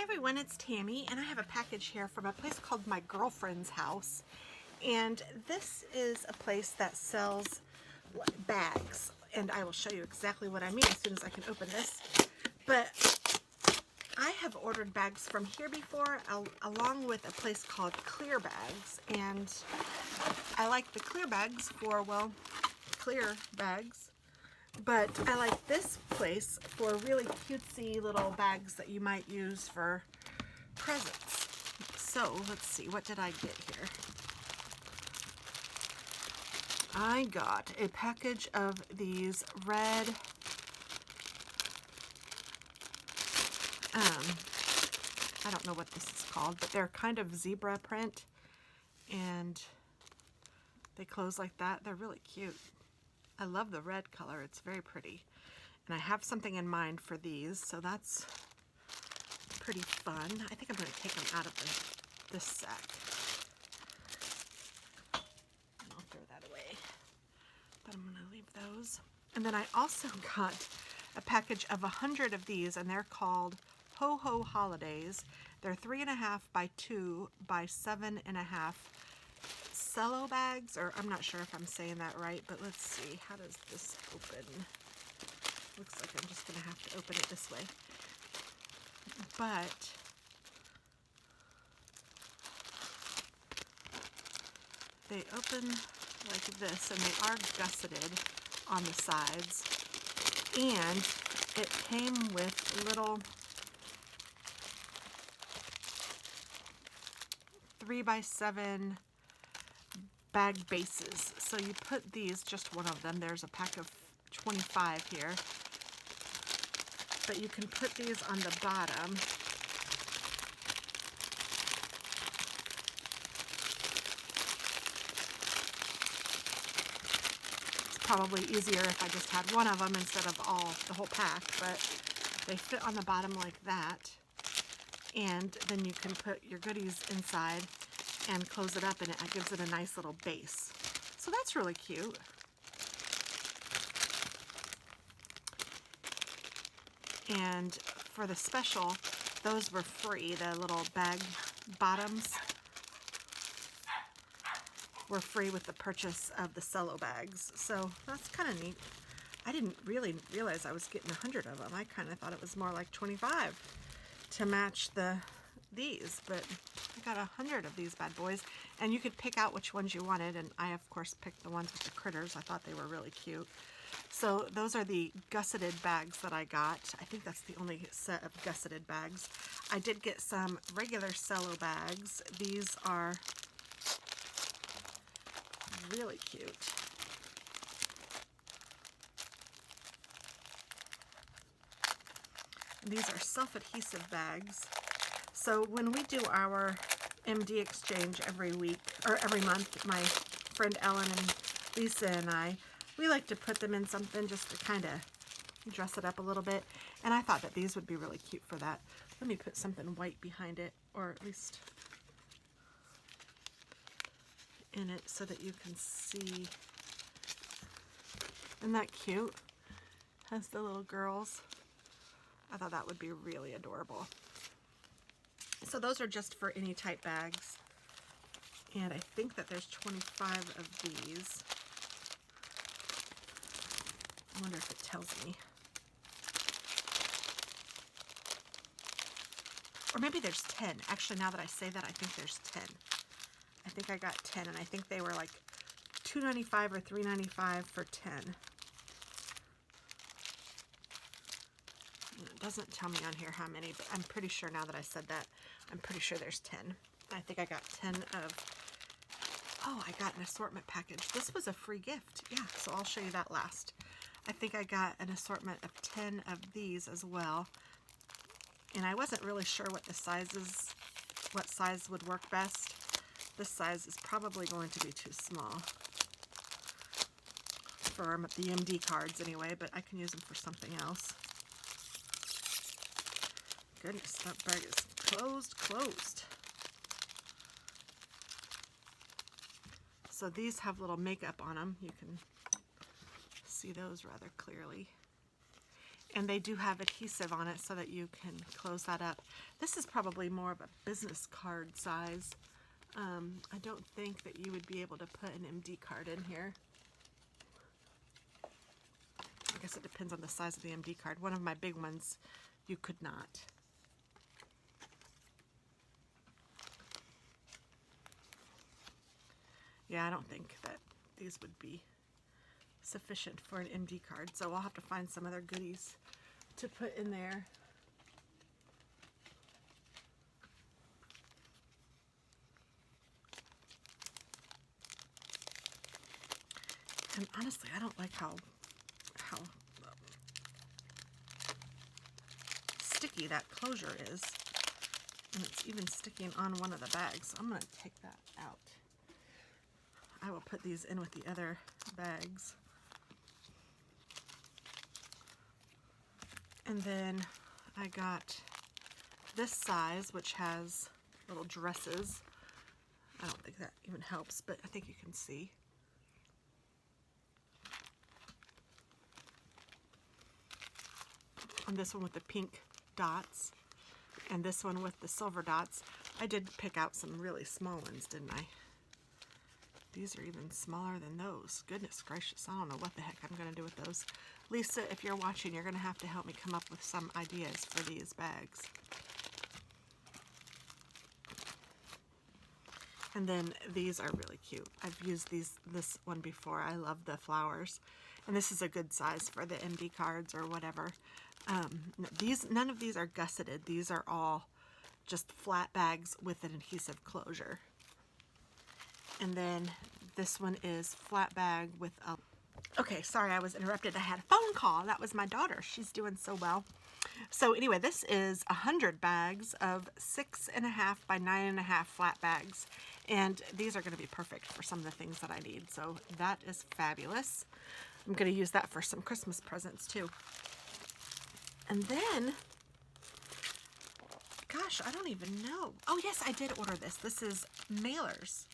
Hi everyone, it's Tammy, and I have a package here from a place called My Girlfriend's House. And this is a place that sells bags, and I will show you exactly what I mean as soon as I can open this. But I have ordered bags from here before, along with a place called Clear Bags, and I like the Clear Bags for, well, clear bags. But I like this place for really cutesy little bags that you might use for presents. So let's see, what did I get here? I got a package of these red I don't know what this is called, but they're kind of zebra print, and they close like that. They're really cute. I love the red color, it's very pretty. And I have something in mind for these, so that's pretty fun. I think I'm going to take them out of this sack. And I'll throw that away. But I'm going to leave those. And then I also got a package of 100 of these, and they're called Ho Ho Holidays. They're 3.5 by 2 by 7.5 cello bags, or I'm not sure if I'm saying that right, but let's see. How does this open? Looks like I'm just going to have to open it this way. But they open like this, and they are gusseted on the sides. And it came with little 3x7 bag bases. So you put these, just one of them, there's a pack of 25 here, but you can put these on the bottom. It's probably easier if I just had one of them instead of the whole pack, but they fit on the bottom like that, and then you can put your goodies inside and close it up, and it gives it a nice little base. So that's really cute. And for the special, those were free. The little bag bottoms were free with the purchase of the cello bags. So that's kind of neat. I didn't really realize I was getting 100 of them. I kind of thought it was more like 25 to match these, but I got 100 of these bad boys, and you could pick out which ones you wanted, and I of course picked the ones with the critters. I thought they were really cute. So those are the gusseted bags that I got. I think that's the only set of gusseted bags. I did get some regular cello bags. These are really cute. These are self-adhesive bags. So when we do our MD exchange every week, or every month, my friend Ellen and Lisa and we like to put them in something just to kind of dress it up a little bit. And I thought that these would be really cute for that. Let me put something white behind it, or at least in it, so that you can see. Isn't that cute? Has the little girls. I thought that would be really adorable. So those are just for any type bags. And I think that there's 25 of these. I wonder if it tells me. Or maybe there's 10. Actually, now that I say that, I think there's 10. I think I got 10, and I think they were like $2.95 or $3.95 for 10. It doesn't tell me on here how many, but I'm pretty sure now that I said that, I'm pretty sure there's 10. I think I got 10 of, oh, I got an assortment package. This was a free gift. Yeah, so I'll show you that last. I think I got an assortment of 10 of these as well. And I wasn't really sure what the sizes, what size would work best. This size is probably going to be too small for the MD cards anyway, but I can use them for something else. Goodness, that bag is closed. So these have little makeup on them. You can see those rather clearly. And they do have adhesive on it so that you can close that up. This is probably more of a business card size. I don't think that you would be able to put an MD card in here. I guess it depends on the size of the MD card. One of my big ones, you could not. Yeah, I don't think that these would be sufficient for an MD card, so I'll have to find some other goodies to put in there. And honestly, I don't like how sticky that closure is, and it's even sticking on one of the bags. I'm going to take that out. I will put these in with the other bags. And then I got this size, which has little dresses. I don't think that even helps, but I think you can see. And this one with the pink dots, and this one with the silver dots. I did pick out some really small ones, didn't I? These are even smaller than those. Goodness gracious, I don't know what the heck I'm going to do with those. Lisa, if you're watching, you're going to have to help me come up with some ideas for these bags. And then these are really cute. I've used this one before. I love the flowers. And this is a good size for the MD cards or whatever. None of these are gusseted. These are all just flat bags with an adhesive closure. And then this one is flat bag with a... Okay, sorry, I was interrupted. I had a phone call. That was my daughter. She's doing so well. So anyway, this is 100 bags of 6.5 by 9.5 flat bags. And these are going to be perfect for some of the things that I need. So that is fabulous. I'm going to use that for some Christmas presents too. And then, gosh, I don't even know. Oh yes, I did order this. This is mailers.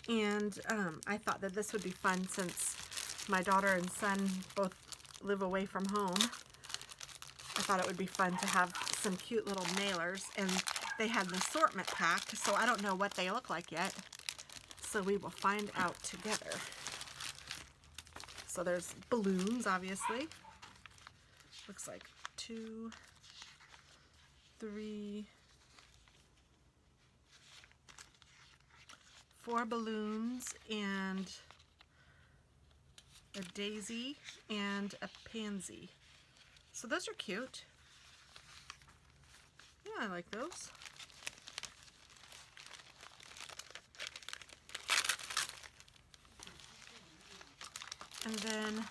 And I thought that this would be fun since my daughter and son both live away from home. I thought it would be fun to have some cute little mailers, and they had an assortment pack, so I don't know what they look like yet. So we will find out together. So there's balloons, obviously. Looks like 2, 3, 4 balloons and a daisy and a pansy. So those are cute. Yeah, I like those. And then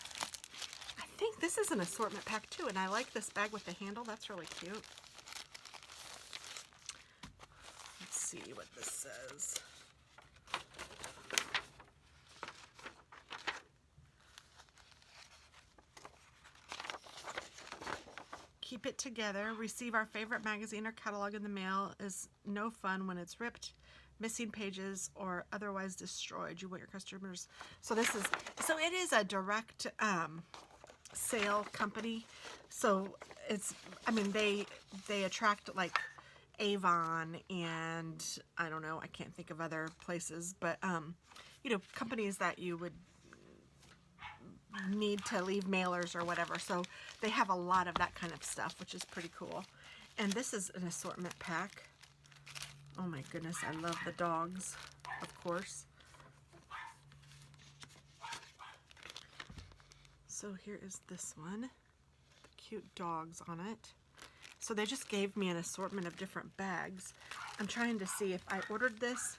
I think this is an assortment pack too, and I like this bag with the handle. That's really cute. Let's see what this says. Keep it together. Receive our favorite magazine or catalog in the mail is no fun when it's ripped, missing pages, or otherwise destroyed. You want your customers. So it is a direct sale company. So it's, I mean, they attract like Avon and I don't know, I can't think of other places, but you know, companies that you would need to leave mailers or whatever. So they have a lot of that kind of stuff, which is pretty cool. And this is an assortment pack. Oh my goodness, I love the dogs, of course. So here is this one, the cute dogs on it. So they just gave me an assortment of different bags. I'm trying to see if I ordered this.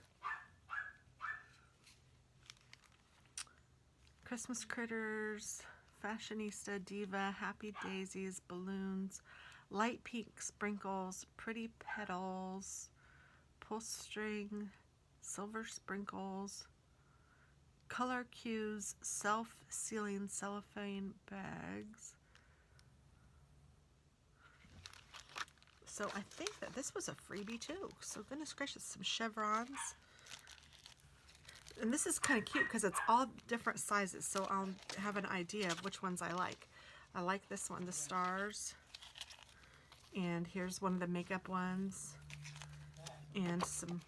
Christmas critters, fashionista, diva, happy daisies, balloons, light pink sprinkles, pretty petals, pull string, silver sprinkles, color cues, self-sealing cellophane bags. So I think that this was a freebie too. So goodness gracious, some chevrons. And this is kind of cute because it's all different sizes, so I'll have an idea of which ones I like. I like this one, the stars. And here's one of the makeup ones. And some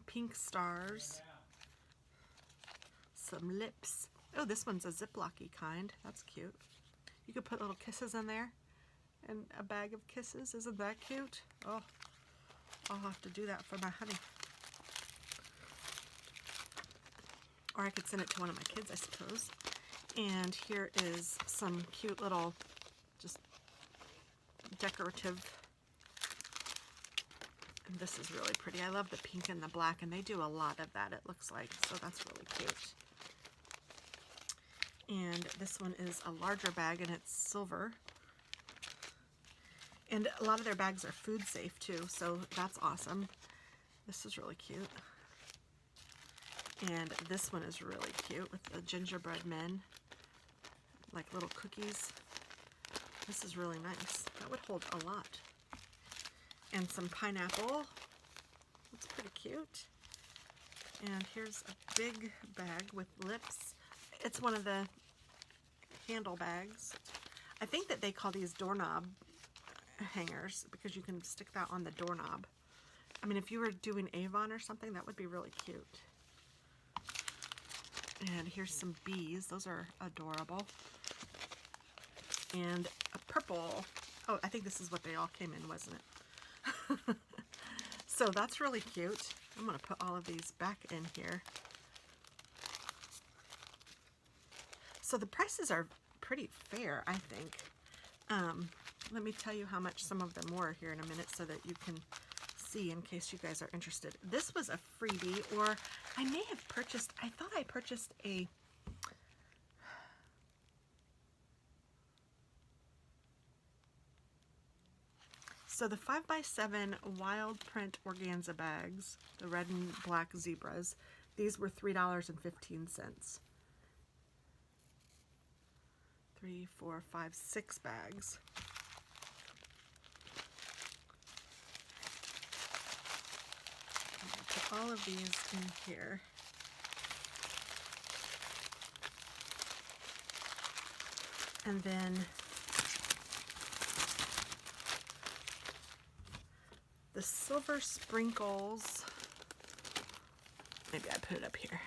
pink stars. Some lips. Oh, this one's a Ziploc-y kind. That's cute. You could put little kisses in there. And a bag of kisses. Isn't that cute? Oh, I'll have to do that for my honey. Or I could send it to one of my kids, I suppose. And here is some cute little, just decorative. And this is really pretty. I love the pink and the black, and they do a lot of that, it looks like. So that's really cute. And this one is a larger bag, and it's silver. And a lot of their bags are food safe too, so that's awesome. This is really cute. And this one is really cute with the gingerbread men, like little cookies. This is really nice. That would hold a lot. And some pineapple. It's pretty cute. And here's a big bag with lips. It's one of the handle bags. I think that they call these doorknob hangers because you can stick that on the doorknob. I mean, if you were doing Avon or something, that would be really cute. And here's some bees. Those are adorable. And a purple. Oh, I think this is what they all came in, wasn't it? So that's really cute. I'm going to put all of these back in here. So the prices are pretty fair, I think. Let me tell you how much some of them were here in a minute so that you can see in case you guys are interested. This was a freebie, or I may have purchased, I thought I purchased a so the 5x7 wild print organza bags, the red and black zebras, these were $3.15. 3, 4, 5, 6 bags. Put all of these in here. And then the silver sprinkles, maybe I put it up here.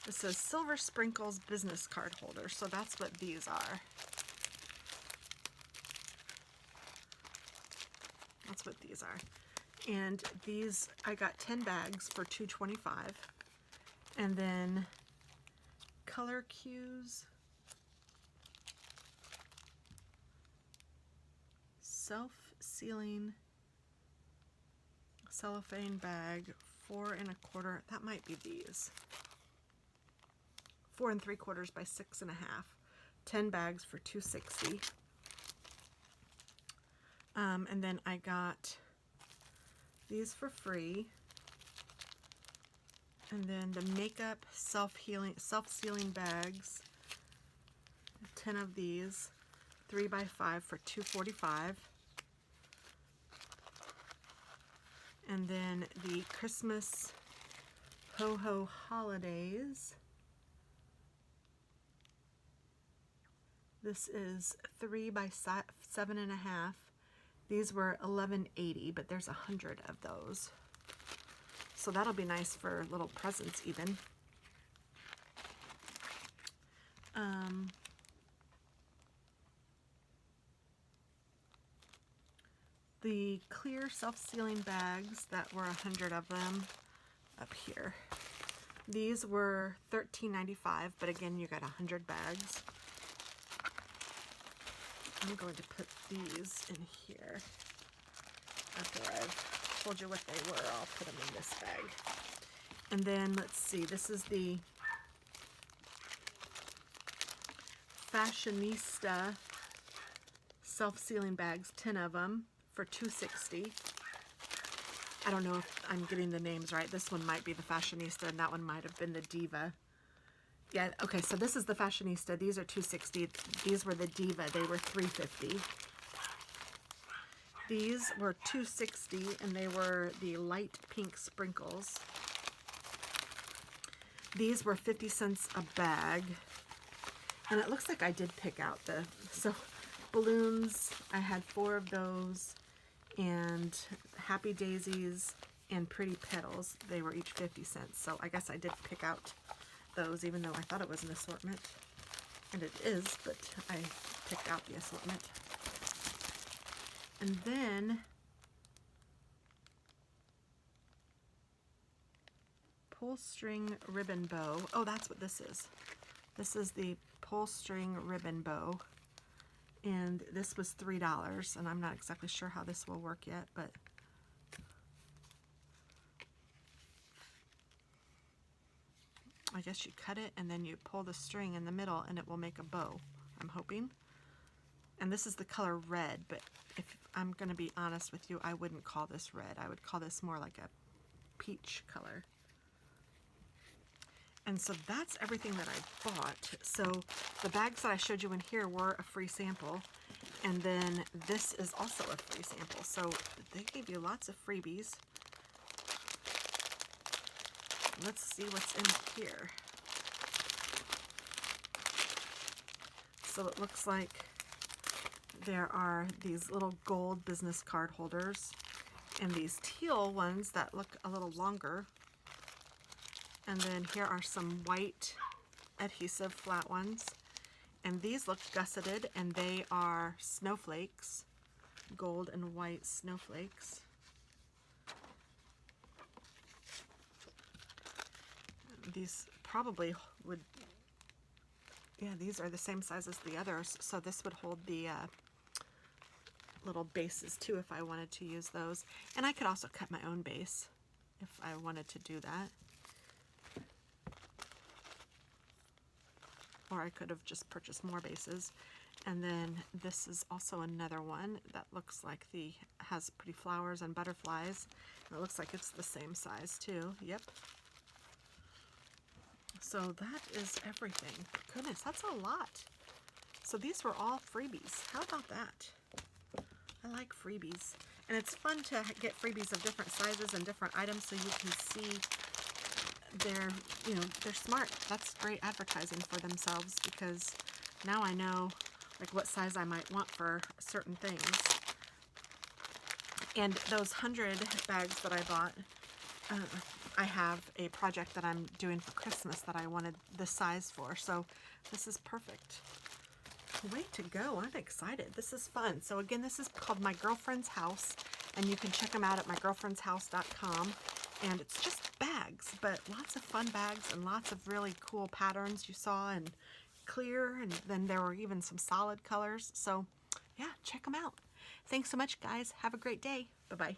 It says Silver Sprinkles business card holder, so that's what these are. That's what these are. And these, I got 10 bags for $2.25. And then color cues, self-sealing cellophane bag, 4 1/4. That might be these. 4 3/4 by 6 1/2. 10 bags for $2.60. And then I got these for free. And then the makeup self-sealing bags, 10 of these, 3 by 5 for $2.45. And then the Christmas Ho-Ho Holidays. This is 3 by 7 1/2. These were $11.80, but there's 100 of those. So that'll be nice for little presents even. The clear self-sealing bags, that were 100 of them up here. These were $13.95, but again, you got 100 bags. I'm going to put these in here. After I've told you what they were, I'll put them in this bag. And then, let's see, this is the Fashionista self-sealing bags, 10 of them for $2.60. I don't know if I'm getting the names right. This one might be the Fashionista, and that one might have been the Diva. Yeah, okay, so this is the Fashionista. These are $2.60. These were the Diva. They were $3.50. These were $2.60, and they were the light pink sprinkles. These were 50 cents a bag. And it looks like I did pick out so balloons, I had 4 of those, and Happy Daisies and Pretty Petals, they were each 50 cents. So I guess I did pick out those, even though I thought it was an assortment. And it is, but I picked out the assortment. And then pull string ribbon bow. Oh, that's what this is. This is the pull string ribbon bow. And this was $3, and I'm not exactly sure how this will work yet, but I guess you cut it and then you pull the string in the middle and it will make a bow, I'm hoping. And this is the color red, but if I'm going to be honest with you, I wouldn't call this red. I would call this more like a peach color. And so that's everything that I bought. So the bags that I showed you in here were a free sample. And then this is also a free sample. So they gave you lots of freebies. Let's see what's in here. So it looks like there are these little gold business card holders and these teal ones that look a little longer. And then here are some white adhesive flat ones. And these look gusseted, and they are snowflakes, gold and white snowflakes. These probably would, yeah, these are the same size as the others, so this would hold the little bases too if I wanted to use those. And I could also cut my own base if I wanted to do that. Or I could have just purchased more bases. And then this is also another one that looks like has pretty flowers and butterflies. And it looks like it's the same size too. Yep. So that is everything. Goodness, that's a lot. So these were all freebies. How about that? I like freebies. And it's fun to get freebies of different sizes and different items so you can see they're smart. That's great advertising for themselves, because now I know like what size I might want for certain things. And those 100 bags that I bought, I have a project that I'm doing for Christmas that I wanted this size for, so this is perfect. Way to go. I'm excited. This is fun. So again, this is called My Girlfriend's House, and you can check them out at mygirlfriendshouse.com. And it's just bags, but lots of fun bags and lots of really cool patterns you saw, and clear, and then there were even some solid colors. So yeah, check them out. Thanks so much, guys. Have a great day. Bye-bye.